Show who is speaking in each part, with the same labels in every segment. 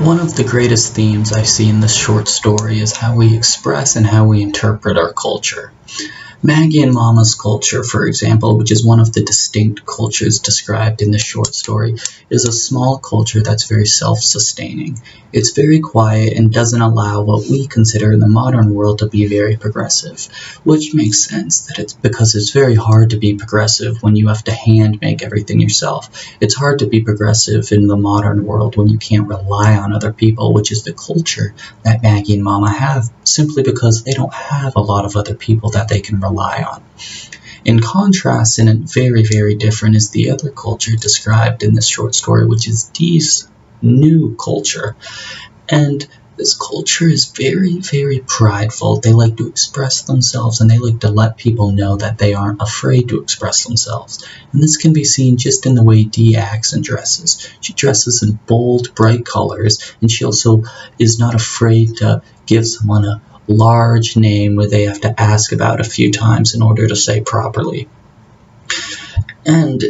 Speaker 1: One of the greatest themes I see in this short story is how we express and how we interpret our culture. Maggie and Mama's culture, for example, which is one of the distinct cultures described in this short story, is a small culture that's very self-sustaining. It's very quiet and doesn't allow what we consider in the modern world to be very progressive, which makes sense that it's because it's very hard to be progressive when you have to hand make everything yourself. It's hard to be progressive in the modern world when you can't rely on other people, which is the culture that Maggie and Mama have, simply because they don't have a lot of other people that they can rely on. In contrast, and very, very different, is the other culture described in this short story, which is Dee's new culture. And this culture is very, very prideful. They like to express themselves, and they like to let people know that they aren't afraid to express themselves. And this can be seen just in the way Dee acts and dresses. She dresses in bold, bright colors, and she also is not afraid to give someone a large name where they have to ask about a few times in order to say properly. And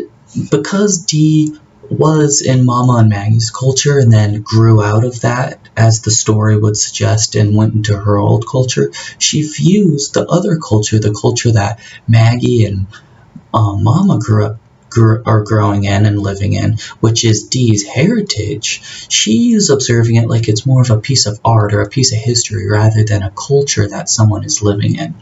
Speaker 1: because Dee was in Mama and Maggie's culture and then grew out of that, as the story would suggest, and went into her old culture, she views the other culture, the culture that Maggie and Mama are growing in and living in, which is Dee's heritage. She is observing it like it's more of a piece of art or a piece of history rather than a culture that someone is living in.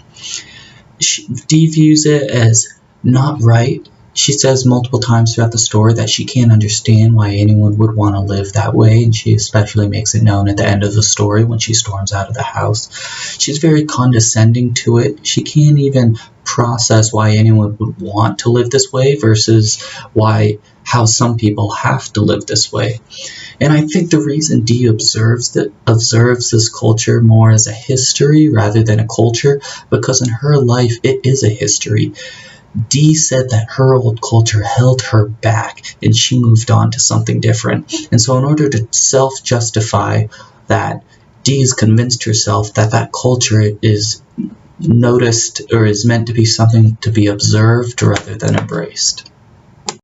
Speaker 1: Dee views it as not right. She says multiple times throughout the story that she can't understand why anyone would want to live that way, and she especially makes it known at the end of the story when she storms out of the house. She's very condescending to it. She can't even process why anyone would want to live this way versus how some people have to live this way. And I think the reason Dee observes this culture more as a history rather than a culture, because in her life it is a history. Dee said that her old culture held her back and she moved on to something different. And so in order to self-justify that, Dee has convinced herself that that culture is noticed or is meant to be something to be observed rather than embraced.